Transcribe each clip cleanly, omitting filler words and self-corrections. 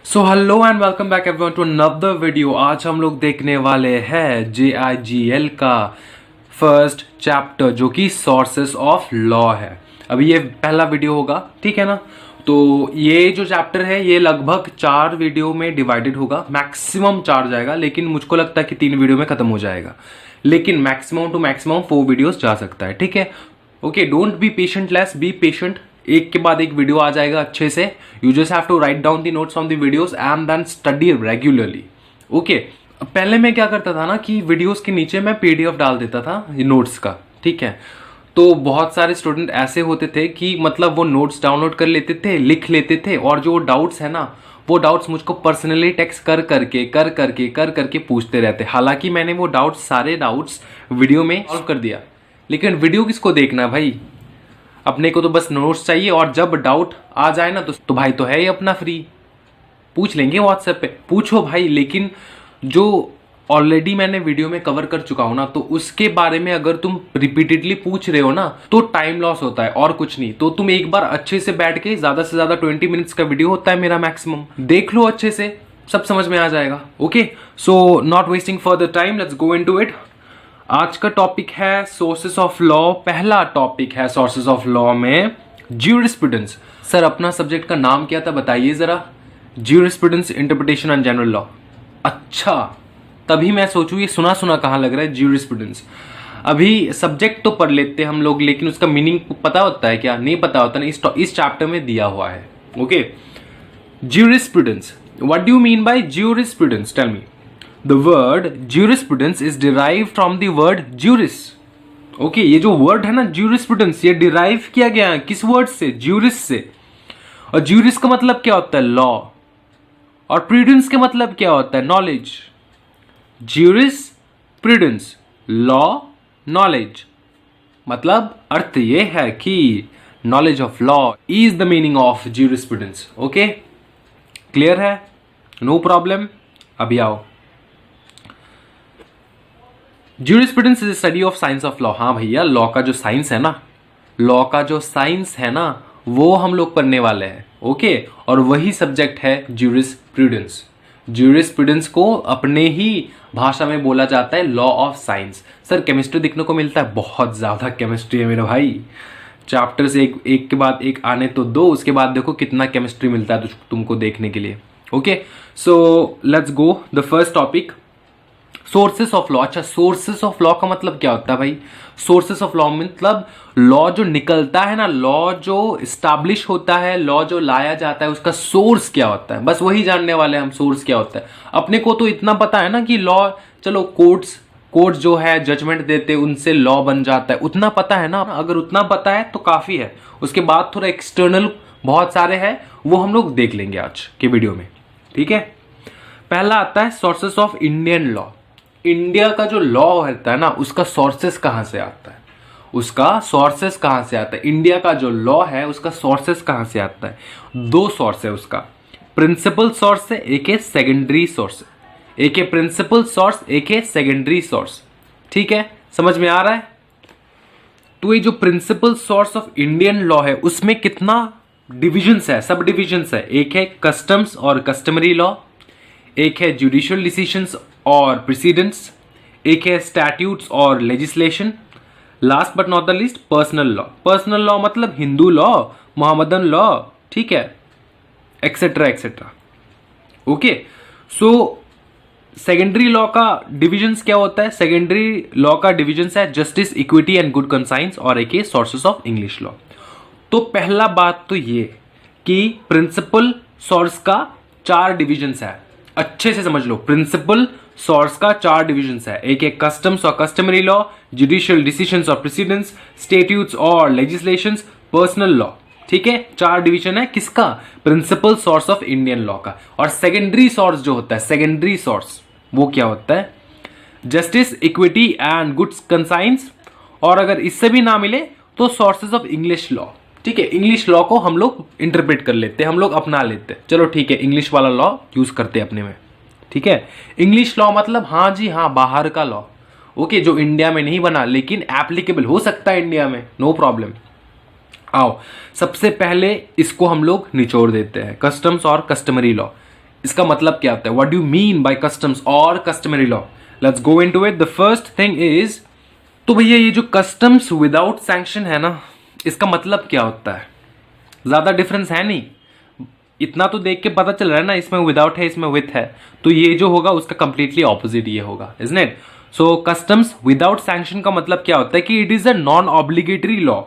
So hello and welcome back everyone to another video. आज हम लोग देखने वाले हैं JIGL का फर्स्ट चैप्टर जो कि सोर्सेस ऑफ लॉ है। अभी ये पहला वीडियो होगा, ठीक है ना। तो ये जो चैप्टर है ये लगभग 4 वीडियो में डिवाइडेड होगा, मैक्सिमम 4 जाएगा, लेकिन मुझको लगता है कि 3 वीडियो में खत्म हो जाएगा, लेकिन मैक्सिमम टू मैक्सिमम 4 वीडियोस जा सकता है, ठीक है। Okay, don't be patient less, be patient. एक के बाद एक वीडियो आ जाएगा अच्छे से। You just have to write down the notes on the videos and then study regularly. Okay, पहले मैं क्या करता था ना कि वीडियोस के नीचे मैं PDF डाल देता था नोट्स का, ठीक है। तो बहुत सारे स्टूडेंट ऐसे होते थे कि मतलब वो नोट्स डाउनलोड कर लेते थे, लिख लेते थे, और जो डाउट्स है ना वो डाउट्स मुझको पर्सनली टेक्स्ट कर करके पूछते रहते। हालांकि मैंने वो डाउट्स, सारे डाउट्स वीडियो में सॉल्व कर दिया, लेकिन वीडियो किसको देखना है भाई? अपने को तो बस नोट्स चाहिए, और जब डाउट आ जाए ना तो भाई तो है ही अपना फ्री, पूछ लेंगे व्हाट्सएप पे, पूछो भाई। लेकिन जो ऑलरेडी मैंने वीडियो में कवर कर चुका हूं ना, तो उसके बारे में अगर तुम रिपीटेडली पूछ रहे हो ना तो टाइम लॉस होता है और कुछ नहीं। तो तुम एक बार अच्छे से बैठ के, ज्यादा से ज्यादा 20 मिनट्स का वीडियो होता है मेरा मैक्सिमम, देख लो अच्छे से, सब समझ में आ जाएगा। Okay, so not wasting further time, let's go into it. आज का टॉपिक है सोर्सेस ऑफ लॉ। पहला टॉपिक है सोर्सेस ऑफ लॉ में ज्यूरिस्प्रूडेंस। सर अपना सब्जेक्ट का नाम क्या था बताइए जरा? Jurisprudence, interpretation and general law. अच्छा, तभी मैं सोचूं ये सुना सुना कहां लग रहा है ज्यूरिस्प्रूडेंस। अभी सब्जेक्ट तो पढ़ लेते हैं हम लोग, लेकिन उसका मीनिंग पता होता है क्या? नहीं पता होता ना। इस चैप्टर में दिया हुआ है। Okay, jurisprudence, what do you mean by jurisprudence? Tell me. The word jurisprudence is derived from the word juris. Okay, ये जो वर्ड है ना jurisprudence, ये डिराइव किया गया है किस वर्ड से? juris से। और juris का मतलब क्या होता है? लॉ। और prudence का मतलब क्या होता है? नॉलेज। jurisprudence, law, knowledge. मतलब अर्थ ये है कि knowledge of law is the meaning of jurisprudence. Okay, clear है? No problem. अभी आओ, jurisprudence is study of science of law. हाँ भैया, लॉ का जो साइंस है ना, लॉ का जो साइंस है ना, वो हम लोग पढ़ने वाले हैं। ओके, और वही सब्जेक्ट है ज्यूरिस्प्रूडेंस। ज्यूरिस्प्रूडेंस को अपने ही भाषा में बोला जाता है law of science. Sir chemistry देखने को मिलता है, बहुत ज्यादा केमिस्ट्री है मेरे भाई। चैप्टर्स एक के बाद एक आने तो दो, उसके बाद देखो कितना केमिस्ट्री मिलता है तुमको देखने के लिए। Okay, so let's go the first topic, sources of law. अच्छा, सोर्सेस ऑफ लॉ का मतलब क्या होता है भाई? सोर्सेस ऑफ लॉ मतलब लॉ जो निकलता है ना, लॉ जो स्टैब्लिश होता है, लॉ जो लाया जाता है, उसका सोर्स क्या होता है, बस वही जानने वाले हम, सोर्स क्या होता है। अपने को तो इतना पता है ना कि लॉ, चलो कोर्ट्स जो है जजमेंट देते हैं, उनसे लॉ बन जाता है, उतना पता है ना। अगर उतना पता है तो काफी है। उसके बाद थोड़ा एक्सटर्नल बहुत सारे हैं, वो हम लोग देख लेंगे आज के वीडियो में, ठीक है। पहला आता है sources of Indian law. India का जो लॉ होता है ना, उसका सोर्सेस कहां से आता है? उसका सोर्सेस कहां से आता है? इंडिया का जो लॉ है उसका सोर्सेस कहां से आता है? 2 सोर्स है उसका, प्रिंसिपल सोर्स है, एक है सेकेंडरी सोर्स। एक है प्रिंसिपल सोर्स, एक है सेकेंडरी सोर्स, ठीक है, समझ में आ रहा है? तो ये जो principal source of Indian law है उसमें कितना डिविजन्स है, सब डिविजन्स है। एक है कस्टम्स और कस्टमरी लॉ, एक है जुडिशियल डिसीजंस और प्रेसिडेंट्स, एक है स्टैट्यूट्स और legislation, last but not the least personal law. Personal law मतलब हिंदू लॉ, मोहम्मदन लॉ, ठीक है, etcetera etcetera. Okay, so secondary law का डिविजन्स क्या होता है? सेकेंडरी लॉ का डिविजन्स है justice, equity and good conscience, और एक है सोर्सेस ऑफ इंग्लिश लॉ। तो पहला बात तो ये कि प्रिंसिपल सोर्स का 4 डिविजन्स है, अच्छे से समझ लो। प्रिंसिपल सोर्स का 4 डिविजन्स है, एक है कस्टम्स और कस्टमरी लॉ, जुडिशियल डिसीजंस और प्रेसिडेंट्स, स्टैट्यूट्स और लेजिस्लेशंस, पर्सनल लॉ, ठीक है। 4 डिवीजन है किसका? Principal source of Indian law का। और सेकेंडरी सोर्स जो होता है, सेकेंडरी सोर्स वो क्या होता है? Justice, equity and goods conscience, और अगर इससे भी ना मिले तो सोर्सेज ऑफ इंग्लिश लॉ, ठीक है। इंग्लिश लॉ को हम लोग इंटरप्रेट कर लेते हैं, हम लोग अपना लेते हैं, चलो ठीक है, इंग्लिश वाला लॉ यूज करते हैं अपने में, ठीक है। इंग्लिश लॉ मतलब हाँ जी हाँ, बाहर का लॉ, ओके, जो इंडिया में नहीं बना लेकिन एप्लीकेबल हो सकता है इंडिया में, नो प्रॉब्लम। आओ सबसे पहले इसको हम लोग निचोड़ देते हैं, कस्टम्स और कस्टमरी लॉ। इसका मतलब क्या होता है, what do mean by customs और customary law? Let's go into it. The first thing is, तो भैया ये जो कस्टम्स विदाउट सैंक्शन है ना, इसका मतलब क्या होता है? ज्यादा डिफरेंस है नहीं, इतना तो देख के पता चल रहा है ना, इसमें विदाउट है इसमें विथ है, तो ये जो होगा उसका कंप्लीटली ऑपोजिट ये होगा, isn't it? So customs without sanction का मतलब क्या होता है कि it is a non obligatory law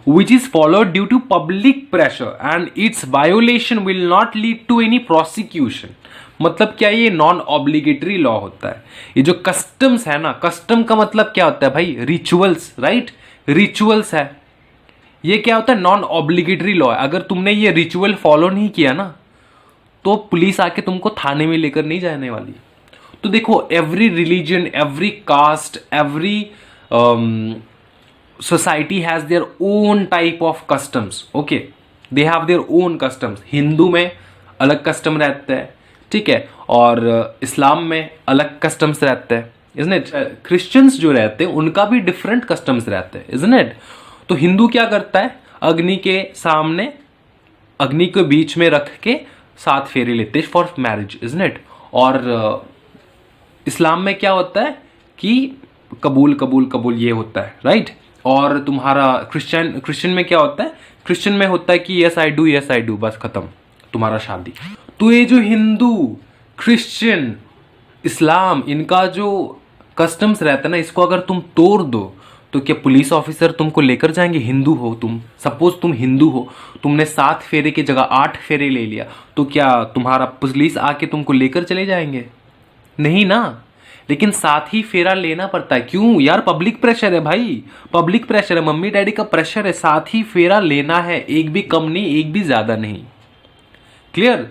which is followed due to public pressure and its violation will not lead to any prosecution। मतलब क्या, ये नॉन ऑब्लिगेटरी लॉ होता है। ये जो कस्टम्स है ना, कस्टम का मतलब क्या होता है भाई? Rituals, right? रिचुअल्स है, ये क्या होता है? नॉन ऑब्लिगेटरी लॉ है। अगर तुमने ये रिचुअल फॉलो नहीं किया ना, तो पुलिस आके तुमको थाने में लेकर नहीं जाने वाली। तो देखो, every religion, every caste, every society has their own type of customs, okay, they have their own customs। Hindu में अलग कस्टम रहते हैं, ठीक है, और इस्लाम में अलग कस्टम्स रहते हैं, isn't it? क्रिश्चियंस जो रहते हैं उनका भी डिफरेंट कस्टम्स रहते हैं, isn't it? तो हिंदू क्या करता है, अग्नि के सामने, अग्नि के बीच में रख के 7 फेरे लेते हैं फॉर मैरिज, isn't it? और इस्लाम में क्या होता है कि कबूल कबूल कबूल ये होता है, राइट? और तुम्हारा क्रिश्चियन में क्या होता है? क्रिश्चियन में होता है कि यस आई डू, बस खत्म तुम्हारा शादी। तो ये जो हिंदू, क्रिश्चियन, इस्लाम, इनका जो कस्टम्स रहता है ना, इसको अगर तुम तोड़ दो तो क्या पुलिस ऑफिसर तुमको लेकर जाएंगे? हिंदू हो तुम, सपोज तुम हिंदू हो, तुमने 7 फेरे की जगह 8 फेरे ले लिया, तो क्या तुम्हारा पुलिस आके तुमको लेकर चले जाएंगे? नहीं ना। लेकिन 7 ही फेरा लेना पड़ता है, क्यों यार? पब्लिक प्रेशर है भाई, पब्लिक प्रेशर है, मम्मी डैडी का प्रेशर है, 7 ही फेरा लेना है, एक भी कम नहीं, एक भी ज्यादा नहीं। क्लियर?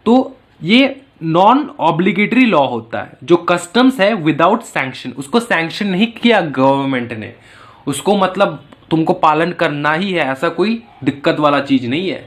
तो ये नॉन ऑब्लिगेटरी लॉ होता है। जो कस्टम्स है विदाउट सैंक्शन, उसको सैंक्शन नहीं किया गवर्नमेंट ने, उसको मतलब तुमको पालन करना ही है, ऐसा कोई दिक्कत वाला चीज नहीं है,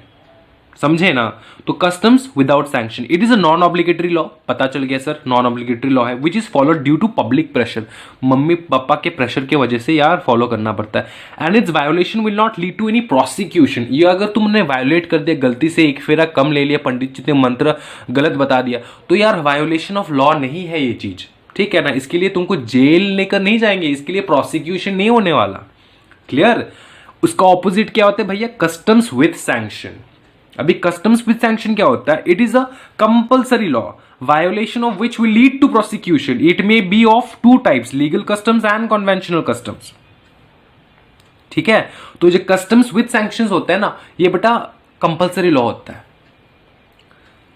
समझे ना? तो customs without sanction, it is a non obligatory law. पता चल गया सर, नॉन ऑब्लिगेटरी लॉ है, which is followed due to public pressure, mummy papa के प्रेशर की वजह से यार फॉलो करना पड़ता है। And its violation will not lead to any prosecution. ये अगर तुमने वायोलेट कर दिया, गलती से 1 फेरा कम ले लिया, पंडित जी ने मंत्र गलत बता दिया, तो यार वायोलेशन ऑफ लॉ नहीं है ये चीज, ठीक है ना? इसके लिए तुमको जेल लेकर नहीं जाएंगे, इसके लिए प्रोसिक्यूशन नहीं होने वाला। क्लियर? उसका ऑपोजिट क्या होता है भैया? Customs with sanction. अभी कस्टम्स विद सैंक्शन क्या होता है? It is a compulsory law, violation of which will lead to prosecution. It may be of 2 types, legal customs and conventional customs, ठीक है? तो जो कस्टम्स विद सैंक्शंस होता है ना, ये बेटा कंपल्सरी लॉ होता है।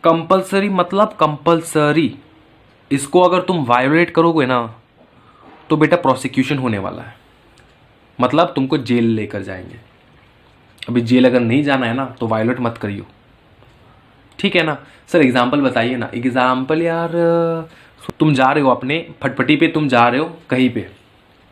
कंपल्सरी मतलब कंपल्सरी, इसको अगर तुम वायोलेट करोगे ना, तो बेटा प्रोसिक्यूशन होने वाला है, मतलब तुमको जेल लेकर जाएंगे। अभी जेल अगर नहीं जाना है ना, तो वायलेट मत करियो, ठीक है ना? सर एग्जाम्पल बताइए ना। एग्जाम्पल यार, तुम जा रहे हो अपने फटफटी पे, तुम जा रहे हो कहीं पे,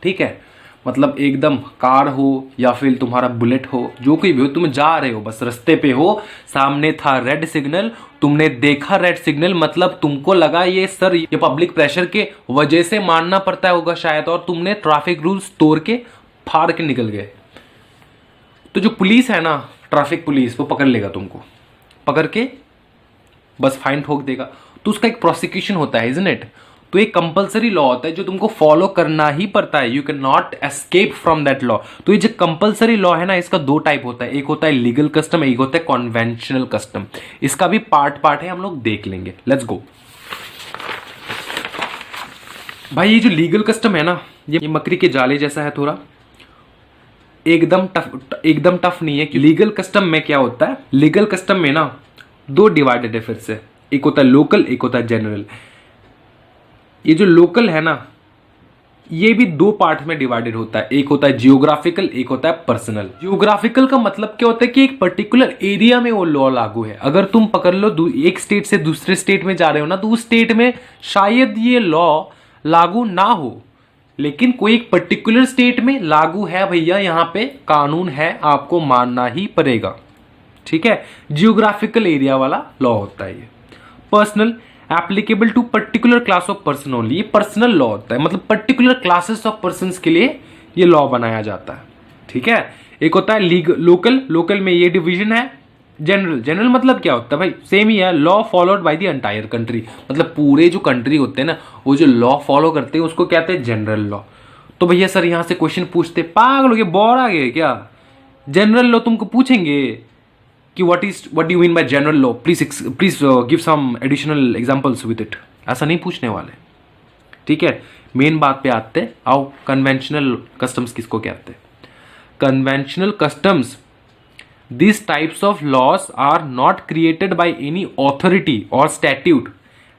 ठीक है, मतलब एकदम कार हो या फिर तुम्हारा बुलेट हो, जो कोई भी हो, तुम जा रहे हो, बस रास्ते पे हो, सामने था रेड सिग्नल, तुमने देखा रेड सिग्नल, मतलब तुमको लगा ये सर ये पब्लिक प्रेशर के वजह से मानना पड़ता होगा शायद, और तुमने ट्रैफिक रूल्स तोड़ के फाड़ के निकल गए। तो जो पुलिस है ना, ट्रैफिक पुलिस, वो पकड़ लेगा तुमको, पकड़ के बस फाइन ठोक देगा, तो उसका एक प्रोसिक्यूशन होता है, इजंट इट? तो एक कंपलसरी लॉ होता है जो तुमको फॉलो करना ही पड़ता है, you can not escape from that law. तो ये जो कंपलसरी लॉ है ना, इसका 2 टाइप होता है, एक होता है लीगल कस्टम, एक होता है कॉन्वेंशनल कस्टम। इसका भी पार्ट है, हम लोग देख लेंगे। लेट्स गो भाई। ये जो लीगल कस्टम है ना, ये मकड़ी के जाले जैसा है, थोड़ा एकदम टफ नहीं है। लीगल कस्टम में क्या होता है? लीगल कस्टम में ना 2 डिवाइडेड है फिर से, एक होता है लोकल, एक होता है जनरल। ये जो लोकल है ना, ये भी 2 पार्ट में डिवाइडेड होता है, एक होता है जियोग्राफिकल, एक होता है पर्सनल। जियोग्राफिकल का मतलब क्या होता है कि एक पर्टिकुलर एरिया में वो लॉ लागू है। अगर तुम पकड़ लो एक स्टेट से दूसरे स्टेट में जा रहे हो ना, तो उस स्टेट में शायद ये लॉ लागू ना हो, लेकिन कोई एक पर्टिकुलर स्टेट में लागू है भैया, यहां पे कानून है, आपको मानना ही पड़ेगा, ठीक है? जियोग्राफिकल एरिया वाला लॉ होता है ये। Personal, applicable to particular class of person only, ये पर्सनल लॉ होता है, मतलब पर्टिकुलर क्लासेस ऑफ पर्संस के लिए ये लॉ बनाया जाता है, ठीक है? एक होता है लोकल, लोकल में ये डिवीजन है, जनरल मतलब क्या होता है भाई, सेम ही है, law followed by the entire country, मतलब पूरे जो कंट्री होते हैं ना वो जो लॉ फॉलो करते हैं उसको कहते हैं जनरल लॉ। तो भैया सर यहाँ से क्वेश्चन पूछते, पागल हो गए, बोर आ गए क्या? जनरल लॉ तुमको पूछेंगे कि what do you mean by general law, please give some additional examples with it, ऐसा नहीं पूछने वाले। ठीक है, मेन बात पे आते हैं, आओ कन्वेंशनल कस्टम्स किसको कहते हैं? Conventional customs, these types of laws are not created by any authority or statute,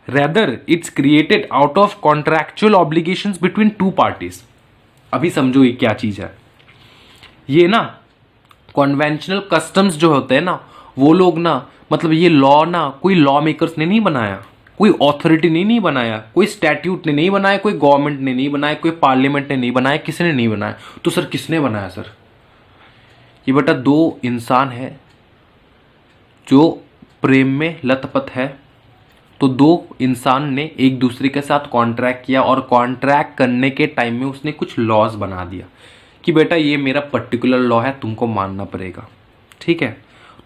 rather it's created out of contractual obligations between two parties। अभी समझो ये क्या चीज है। ये ना कन्वेंशनल कस्टम्स जो होते हैं ना, वो लोग ना, मतलब ये लॉ ना कोई लॉ मेकर्स ने नहीं बनाया, कोई ऑथोरिटी ने नहीं बनाया, कोई स्टैट्यूट ने नहीं बनाया, कोई गवर्नमेंट ने नहीं बनाया, कोई पार्लियामेंट ने नहीं बनाया, किसी ने नहीं बनाया। तो सर किसने बनाया? सर ये बेटा दो इंसान है जो प्रेम में लथपथ है, तो दो इंसान ने एक दूसरे के साथ कॉन्ट्रैक्ट किया और कॉन्ट्रैक्ट करने के टाइम में उसने कुछ लॉज बना दिया कि बेटा ये मेरा पर्टिकुलर लॉ है, तुमको मानना पड़ेगा। ठीक है,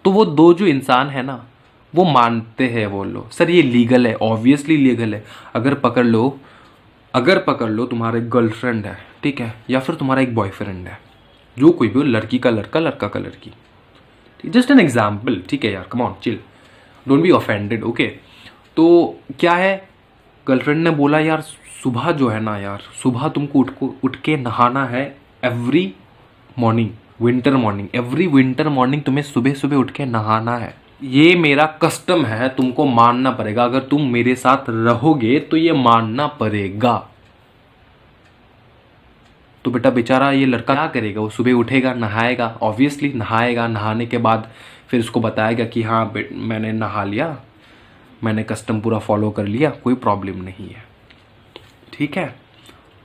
तो वो दो जो इंसान है ना वो मानते हैं वो लॉ। सर ये लीगल है, ऑब्वियसली लीगल है। अगर पकड़ लो तुम्हारा एक गर्लफ्रेंड है, ठीक है, या फिर तुम्हारा एक बॉयफ्रेंड है, जो कोई भी हो, लड़की का लड़का, लड़का का लड़की, जस्ट एन एग्जाम्पल। ठीक है यार, come on chill, don't be offended, okay. तो क्या है, गर्लफ्रेंड ने बोला यार सुबह जो है ना यार, सुबह तुमको उठ के नहाना है, every morning, winter morning, every winter morning तुम्हें सुबह सुबह उठ के नहाना है, ये मेरा कस्टम है, तुमको मानना पड़ेगा। अगर तुम मेरे साथ रहोगे तो ये मानना पड़ेगा। तो बेटा बेचारा ये लड़का क्या करेगा? वो सुबह उठेगा, नहाएगा, ऑब्वियसली नहाएगा, नहाने के बाद फिर उसको बताएगा कि हाँ मैंने नहा लिया, मैंने कस्टम पूरा फॉलो कर लिया, कोई प्रॉब्लम नहीं है। ठीक है,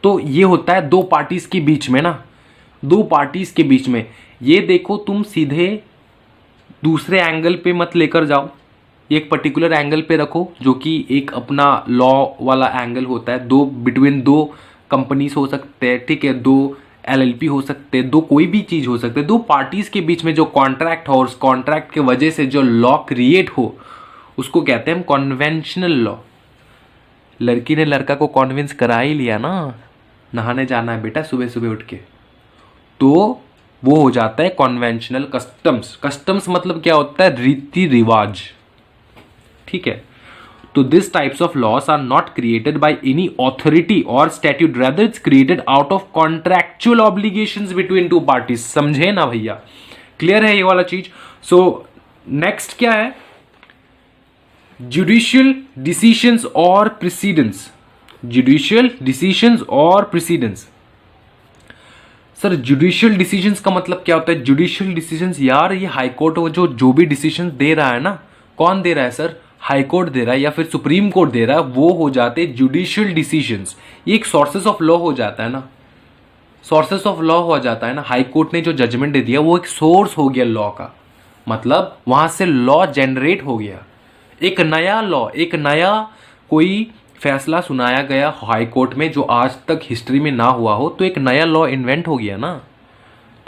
तो ये होता है दो पार्टीज के बीच में ना, दो पार्टीज के बीच में। ये देखो तुम सीधे दूसरे एंगल पे मत लेकर जाओ, एक पर्टिकुलर एंगल पे रखो जो कि एक अपना लॉ वाला एंगल होता है। दो बिटवीन दो कंपनीज हो सकते हैं, ठीक है, दो एलएलपी हो सकते हैं, दो कोई भी चीज हो सकते हैं, दो पार्टीज के बीच में जो कॉन्ट्रैक्ट हो, उस कॉन्ट्रैक्ट के वजह से जो लॉ क्रिएट हो उसको कहते हैं कन्वेंशनल लॉ। लड़की ने लड़का को कॉन्विंस करा ही लिया ना, नहाने जाना है बेटा सुबह सुबह उठ के, तो वो हो जाता है कन्वेंशनल कस्टम्स। कस्टम्स मतलब क्या होता है? रीति रिवाज। ठीक है, तो this types of laws are not created by any authority और statute, rather it's created out of contractual obligations between two parties. समझे ना भैया? क्लियर है ये वाला चीज? सो नेक्स्ट क्या है? जुडिशियल डिसीजंस और प्रेसिडेंस। जुडिशियल डिसीजंस और प्रेसिडेंस। सर जुडिशियल डिसीजंस का मतलब क्या होता है? जुडिशियल डिसीजंस यार ये हाईकोर्ट जो भी डिसीजन दे रहा है ना, कौन दे रहा है सर? हाई कोर्ट दे रहा है या फिर सुप्रीम कोर्ट दे रहा है, वो हो जाते हैं जुडिशियल डिसीजंस। ये एक सोर्सेस ऑफ लॉ हो जाता है ना, सोर्सेस ऑफ लॉ हो जाता है ना। हाई कोर्ट ने जो जजमेंट दे दिया वो एक सोर्स हो गया लॉ का, मतलब वहां से लॉ जनरेट हो गया, एक नया लॉ, एक नया कोई फैसला सुनाया गया हाई कोर्ट में जो आज तक हिस्ट्री में ना हुआ हो, तो एक नया लॉ इन्वेंट हो गया ना।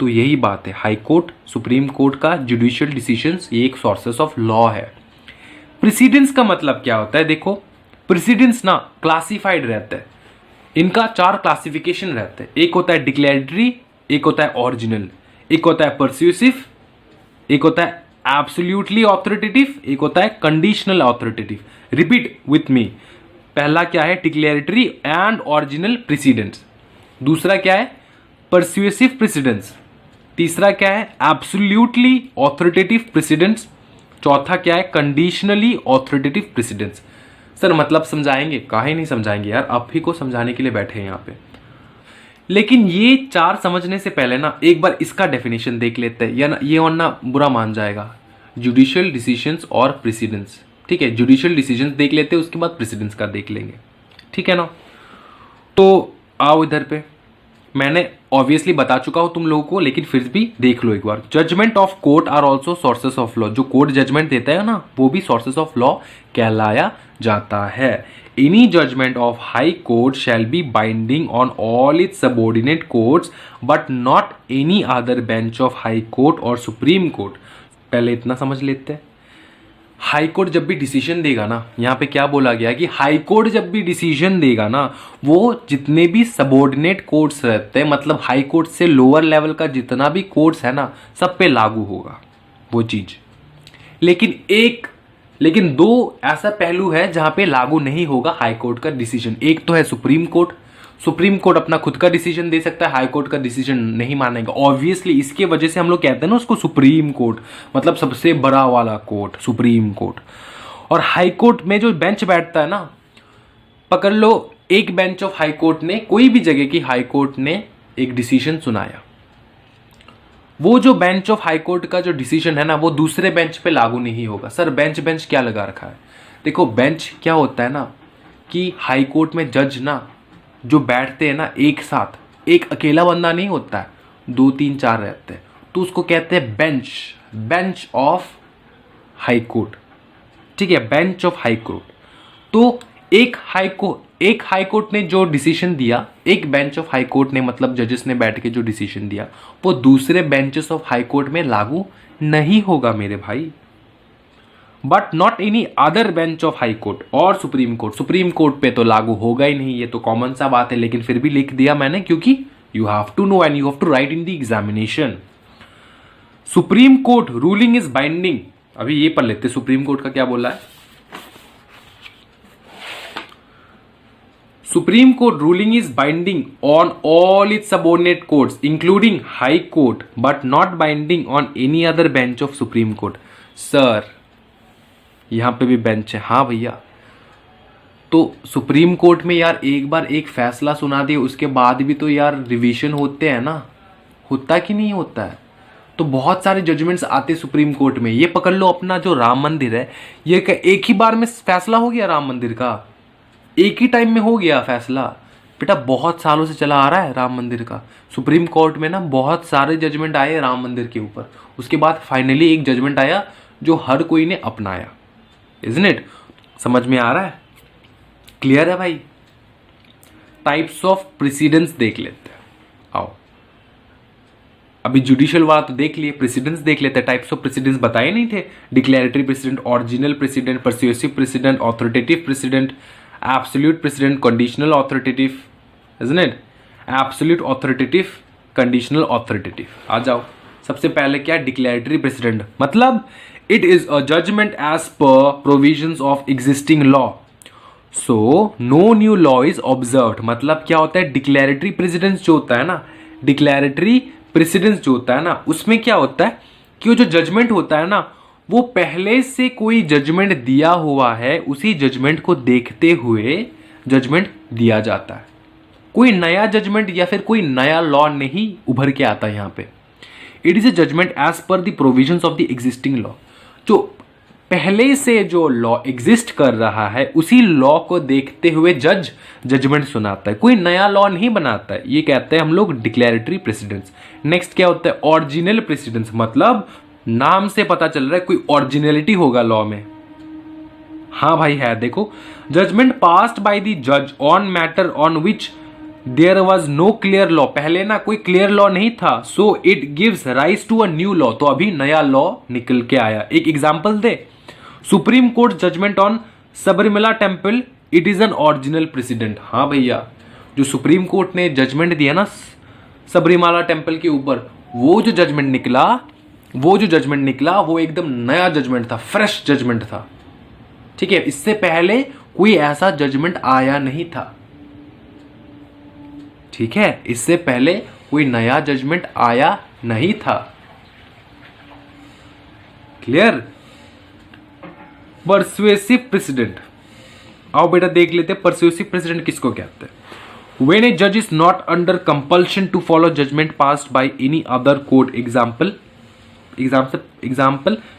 तो यही बात है, हाई कोर्ट सुप्रीम कोर्ट का जुडिशियल डिसीजंस ये एक सोर्सेस ऑफ लॉ है। प्रेसिडेंस का मतलब क्या होता है? देखो प्रेसिडेंस ना क्लासिफाइड रहता है, इनका 4 क्लासिफिकेशन रहते हैं। एक होता है डिक्लेरेटरी, एक होता है ओरिजिनल, एक होता है परस्यूसिव, एक होता है एब्सोल्युटली ऑथोरिटेटिव, एक होता है conditional authoritative. Repeat with me, पहला क्या है? Declaratory and original precedence. दूसरा क्या है? परस्यूसिव प्रेसिडेंस। तीसरा क्या है? Absolutely authoritative precedence. चौथा क्या है? Conditionally authoritative precedence. सर मतलब समझाएंगे? काहे नहीं समझाएंगे यार, आप ही को समझाने के लिए बैठे हैं यहाँ पे। लेकिन ये 4 समझने से पहले ना एक बार इसका डेफिनेशन देख लेते हैं, या ना ये वरना बुरा मान जाएगा। जुडिशियल डिसीजंस और प्रेसिडेंस, ठीक है, जुडिशियल डिसीजंस देख लेते हैं, उसके बाद प्रेसिडेंस का देख लेंगे, ठीक है ना। तो आओ इधर पे, मैंने ऑब्वियसली बता चुका हूं तुम लोगों को, लेकिन फिर भी देख लो एक बार। Judgement of court are also sources of law. जो कोर्ट जजमेंट देता है ना, वो भी सोर्सेस ऑफ लॉ कहलाया जाता है। Any judgment of high court shall be binding on all its subordinate courts but not any other bench of high court और सुप्रीम कोर्ट। पहले इतना समझ लेते हैं। हाई कोर्ट जब भी डिसीजन देगा ना, यहाँ पे क्या बोला गया कि हाई कोर्ट जब भी डिसीजन देगा ना, वो जितने भी सबऑर्डिनेट कोर्ट्स रहते हैं, मतलब हाई कोर्ट से लोअर लेवल का जितना भी कोर्ट्स है ना, सब पे लागू होगा वो चीज। लेकिन दो ऐसा पहलू है जहां पे लागू नहीं होगा हाई कोर्ट का डिसीजन। एक तो है सुप्रीम कोर्ट। सुप्रीम कोर्ट अपना खुद का डिसीजन दे सकता है, हाई कोर्ट का डिसीजन नहीं मानेगा ऑब्वियसली। इसके वजह से हम लोग कहते हैं ना उसको सुप्रीम कोर्ट, मतलब सबसे बड़ा वाला कोर्ट सुप्रीम कोर्ट। और हाई कोर्ट में जो बेंच बैठता है ना, पकड़ लो एक बेंच ऑफ हाई कोर्ट ने, कोई भी जगह की हाई कोर्ट ने एक डिसीजन सुनाया, वो जो बेंच ऑफ हाई कोर्ट का जो डिसीजन है ना, वो दूसरे बेंच पे लागू नहीं होगा। सर बेंच क्या लगा रखा है? देखो बेंच क्या होता है ना, कि हाई कोर्ट में जज ना जो बैठते हैं ना एक साथ, एक अकेला बंदा नहीं होता है, 2 3 4 रहते हैं, तो उसको कहते हैं बेंच ऑफ हाई कोर्ट। ठीक है, बेंच ऑफ हाई कोर्ट। तो एक हाई कोर्ट ने जो डिसीजन दिया, एक बेंच ऑफ हाई कोर्ट ने, मतलब जजेस ने बैठ के जो डिसीजन दिया, वो दूसरे बेंचेस ऑफ हाई कोर्ट में लागू नहीं होगा मेरे भाई। But not any other bench of high court और सुप्रीम कोर्ट पे तो लागू होगा ही नहीं, ये तो कॉमन सा बात है, लेकिन फिर भी लिख दिया मैंने क्योंकि you have to know and you have to write in the examination. Supreme court ruling is binding. अभी ये पढ़ लेते, सुप्रीम कोर्ट का क्या बोला है। Supreme court ruling is binding on all its subordinate courts including high court but not binding on any other bench of supreme court. Sir यहां पे भी बेंच है, हाँ भैया। तो सुप्रीम कोर्ट में यार एक बार एक फैसला सुना दिया, उसके बाद भी तो यार रिवीजन होते हैं ना, होता कि नहीं होता है? तो बहुत सारे जजमेंट्स आते सुप्रीम कोर्ट में। ये पकड़ लो अपना जो राम मंदिर है, ये एक ही बार में फैसला हो गया राम मंदिर का, एक ही टाइम में हो गया फैसला। बेटा बहुत सालों से चला आ रहा है राम मंदिर का। सुप्रीम कोर्ट में ना बहुत सारे जजमेंट आए राम मंदिर के ऊपर, उसके बाद फाइनली एक जजमेंट आया जो हर कोई ने अपनाया। Isn't it? समझ में आ रहा है? क्लियर है भाई? टाइप्स ऑफ प्रेसिडेंस देख लेते हैं, आओ। अभी जुडिशियल वाला तो देख लिए, प्रेसिडेंस देख लेते हैं। टाइप्स ऑफ प्रेसिडेंस बताए नहीं थे? Declaratory precedent, original precedent, persuasive precedent, authoritative precedent, absolute precedent, conditional authoritative, isn't it? Absolute authoritative, conditional authoritative. आ जाओ। सबसे पहले क्या? डिक्लेरेटरी प्रेसिडेंट, मतलब it is a judgment as per provisions of existing law, so no new law is observed। मतलब क्या होता है? डिक्लेरेटरी प्रेसिडेंस जो होता है ना, डिक्लेरेटरी प्रेसिडेंस जो होता है ना, उसमें क्या होता है कि वो जो जजमेंट होता है ना, वो पहले से कोई जजमेंट दिया हुआ है, उसी जजमेंट को देखते हुए जजमेंट दिया जाता है। कोई नया जजमेंट या फिर कोई नया लॉ नहीं उभर के आता है यहाँ पे। It is a judgment as per the provisions of the existing law. जो पहले से जो लॉ एग्जिस्ट कर रहा है, उसी लॉ को देखते हुए जज जजमेंट सुनाता है, कोई नया लॉ नहीं बनाता है। ये कहते हैं हम लोग डिक्लेरेटरी प्रेसिडेंस। नेक्स्ट क्या होता है? ओरिजिनल प्रेसिडेंस, मतलब नाम से पता चल रहा है कोई ओरिजिनलिटी होगा लॉ में। हाँ भाई है, देखो, जजमेंट पास्ड बाय द जज on matter on which there was no clear law. पहले ना कोई क्लियर लॉ नहीं था, so it gives rise to a new law. तो अभी नया लॉ निकल के आया। एक एग्जांपल दे, supreme court judgment on Sabarimala temple, it is an original precedent. हाँ भैया, जो सुप्रीम कोर्ट ने जजमेंट दिया ना सबरीमला टेम्पल के ऊपर, वो जो जजमेंट निकला वो एकदम नया जजमेंट था, फ्रेश जजमेंट था। ठीक है, इससे पहले कोई ऐसा जजमेंट आया नहीं था। ठीक है, इससे पहले कोई नया जजमेंट आया नहीं था। क्लियर? परसुएसिव प्रेसिडेंट, आओ बेटा देख लेते हैं परसुएसिव प्रेसिडेंट किसको कहते हैं। व्हेन ए जज is not under compulsion to follow judgment passed by any other court, example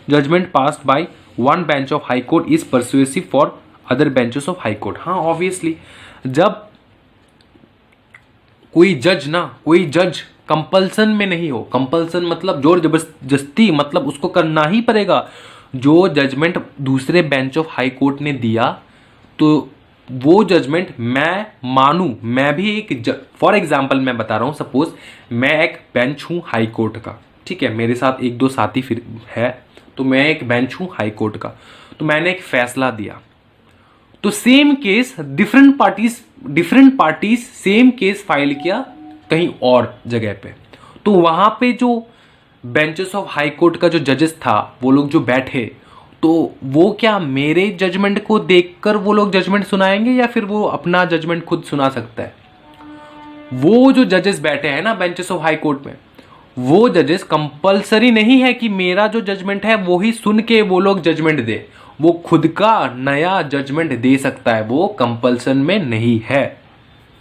judgment passed by one bench of high court is persuasive for other benches of high court. हाँ obviously, जब कोई जज compulsion में नहीं हो, compulsion मतलब जोर जबरदस्ती, मतलब उसको करना ही पड़ेगा। जो जजमेंट दूसरे बेंच ऑफ हाई कोर्ट ने दिया, तो वो जजमेंट मैं मानूं, मैं भी एक फॉर एग्जांपल मैं बता रहा हूं, सपोज मैं एक बेंच हूं हाई कोर्ट का, ठीक है, मेरे साथ एक दो साथी फिर है, तो मैं एक बेंच हूं हाई कोर्ट का, तो मैंने एक फैसला दिया, तो same case different parties same case file किया कहीं और जगह पे, तो वहां पे जो बेंचेस ऑफ हाई कोर्ट का जो जजेस था वो लोग जो बैठे, तो वो क्या मेरे जजमेंट को देखकर वो लोग जजमेंट सुनाएंगे या फिर वो अपना जजमेंट खुद सुना सकता है? वो जो जजेस बैठे हैं ना बेंचेस ऑफ हाई कोर्ट में, वो जजेस कंपलसरी नहीं है कि मेरा जो जजमेंट है वो ही सुन के वो लोग जजमेंट दे, वो खुद का नया जजमेंट दे सकता है, वो कंपल्सन में नहीं है।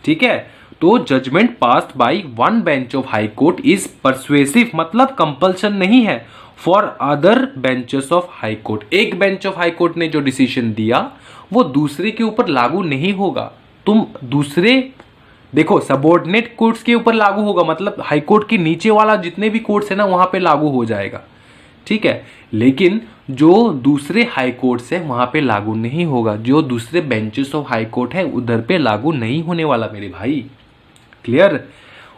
ठीक है, तो judgement passed by one bench of high court is persuasive, मतलब कंपल्सन नहीं है for other benches of high court. एक बेंच ऑफ हाई कोर्ट ने जो डिसीजन दिया वो दूसरे के ऊपर लागू नहीं होगा। तुम दूसरे देखो सबऑर्डिनेट कोर्ट्स के ऊपर लागू होगा, मतलब हाई कोर्ट के नीचे वाला जितने भी कोर्ट्स है ना वहां पे लागू हो जाएगा। ठीक है, लेकिन जो दूसरे हाई कोर्ट्स है वहां पे लागू नहीं होगा, जो दूसरे बेंचेस ऑफ हाई कोर्ट है उधर पे लागू नहीं होने वाला मेरे भाई। क्लियर?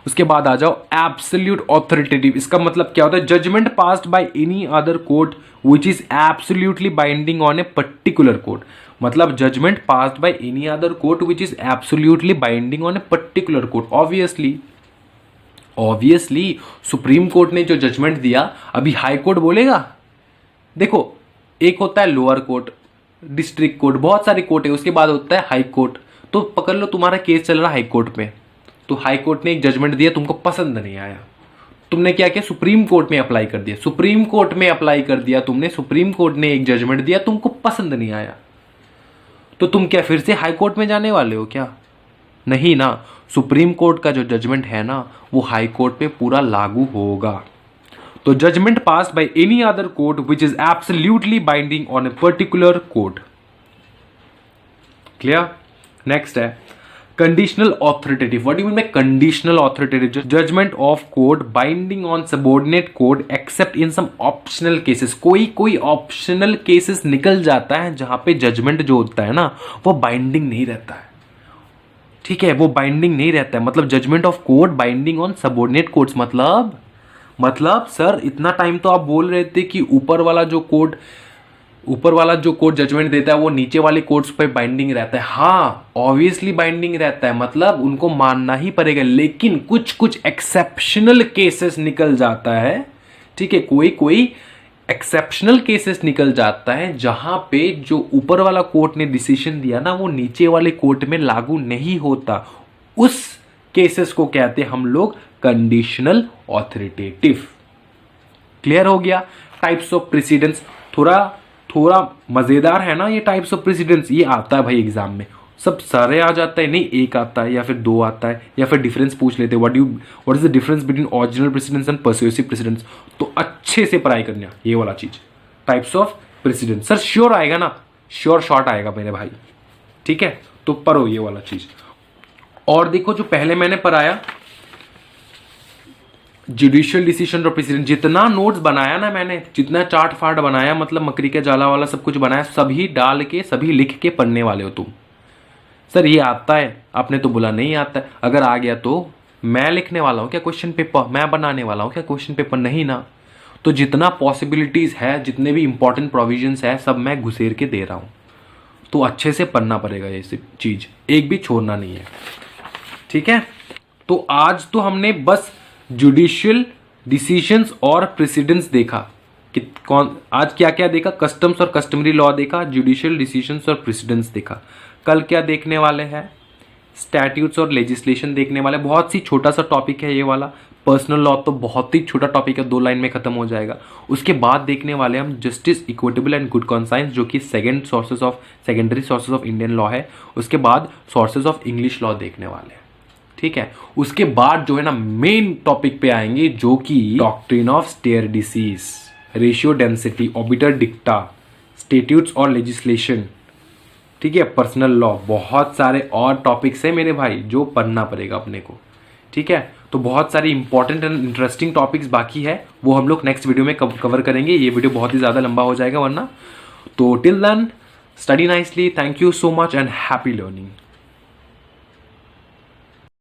उसके बाद आ जाओ एब्सोल्यूट ऑथोरिटेटिव। इसका मतलब क्या होता है? Judgement passed by any other court which is absolutely binding on a particular court, मतलब judgement passed by any other court which is absolutely binding on a particular court. Obviously supreme court ने जो judgement दिया, अभी high court बोलेगा? देखो, एक होता है लोअर कोर्ट, डिस्ट्रिक्ट कोर्ट, बहुत सारे कोर्ट है, उसके बाद होता है हाई कोर्ट। तो पकड़ लो तुम्हारा केस चल रहा है हाई कोर्ट में, तो हाई कोर्ट ने एक जजमेंट दिया, तुमको पसंद नहीं आया, तुमने क्या किया? सुप्रीम कोर्ट में अप्लाई कर दिया। सुप्रीम कोर्ट में अप्लाई कर दिया तुमने, सुप्रीम कोर्ट ने एक जजमेंट दिया, तुमको पसंद नहीं आया, तो तुम क्या फिर से हाई कोर्ट में जाने वाले हो क्या? नहीं ना, सुप्रीम कोर्ट का जो जजमेंट है ना वो हाई कोर्ट पे पूरा लागू होगा। तो judgement passed by any other court which is absolutely binding on a particular court. Clear? Next है conditional authoritative. What do you mean by conditional authoritative? Judgement of court binding on subordinate court except in some optional cases. कोई optional cases निकल जाता है जहां पे judgement जो होता है ना वो बाइंडिंग नहीं रहता है। ठीक है, वो बाइंडिंग नहीं रहता है, मतलब judgment of court binding on subordinate courts, मतलब सर इतना टाइम तो आप बोल रहे थे कि ऊपर वाला जो कोर्ट जजमेंट देता है वो नीचे वाले कोर्ट्स पे बाइंडिंग रहता है। हाँ, ऑब्वियसली बाइंडिंग रहता है, मतलब उनको मानना ही पड़ेगा, लेकिन कुछ एक्सेप्शनल केसेस निकल जाता है। ठीक है, कोई एक्सेप्शनल केसेस निकल जाता है जहां पे जो ऊपर वाला कोर्ट ने डिसीजन दिया ना वो नीचे वाले कोर्ट में लागू नहीं होता, उस केसेस को कहते हैं हम लोग कंडीशनल ऑथोरिटेटिव। क्लियर हो गया? टाइप्स ऑफ प्रेसिडेंस थोड़ा मजेदार है ना ये टाइप्स ऑफ प्रेसिडेंस, ये आता है भाई एग्जाम में, सब सारे आ जाता है नहीं, एक आता है या फिर दो आता है, या फिर डिफरेंस पूछ लेते हैं, what is the difference between original precedence and persuasive precedence. तो अच्छे से पढ़ाई करना ये वाला चीज, types of precedence. Sir sure आएगा ना? श्योर शॉर्ट आएगा मेरे भाई। ठीक है, तो पढ़ो ये वाला चीज। और देखो जो पहले मैंने पढ़ाया जुडिशियल डिसीजन ऑफ प्रेसिडेंट, जितना नोट्स बनाया ना मैंने, जितना चार्ट फार्ट बनाया, मतलब मकड़ी के जाला वाला सब कुछ बनाया, सभी डाल के सभी लिख के पढ़ने वाले हो तुम। सर ये आता है, आपने तो बोला नहीं आता है, अगर आ गया तो मैं लिखने वाला हूं क्या क्वेश्चन पेपर? मैं बनाने वाला हूं क्या क्वेश्चन पेपर? नहीं ना। तो जितना पॉसिबिलिटीज है, जितने भी इंपॉर्टेंट प्रोविजंस है, सब मैं घुसेर के दे रहा हूं, तो अच्छे से पढ़ना पड़ेगा ये सब चीज, एक भी छोड़ना नहीं है। ठीक है, तो आज तो हमने बस जुडिशियल डिसीजंस और प्रेसिडेंस देखा कि कौन आज क्या क्या देखा, कस्टम्स और कस्टमरी लॉ देखा, जुडिशियल डिसीजंस और प्रेसिडेंस देखा। कल क्या देखने वाले हैं? स्टैट्यूट्स और लेजिस्लेशन देखने वाले। बहुत सी छोटा सा टॉपिक है ये वाला। पर्सनल लॉ तो बहुत ही छोटा टॉपिक है, 2 लाइन में खत्म हो जाएगा। उसके बाद देखने वाले हम justice, equitable and good conscience, जो कि secondary sources of Indian law है। उसके बाद सोर्सेज ऑफ इंग्लिश लॉ देखने वाले हैं। ठीक है, उसके बाद जो है ना मेन टॉपिक पे आएंगे, जो कि doctrine of stare decisis, ratio डेंसिटी, ऑर्बिटर डिक्टा, स्टैट्यूट्स और लेजिस्लेशन। ठीक है, पर्सनल लॉ, बहुत सारे और टॉपिक्स हैं मेरे भाई जो पढ़ना पड़ेगा अपने को। ठीक है, तो बहुत सारी इंपॉर्टेंट एंड इंटरेस्टिंग टॉपिक्स बाकी है, वो हम लोग नेक्स्ट वीडियो में कवर करेंगे। ये वीडियो बहुत ही ज्यादा लंबा हो जाएगा वरना। तो till then study nicely, thank you so much and happy learning.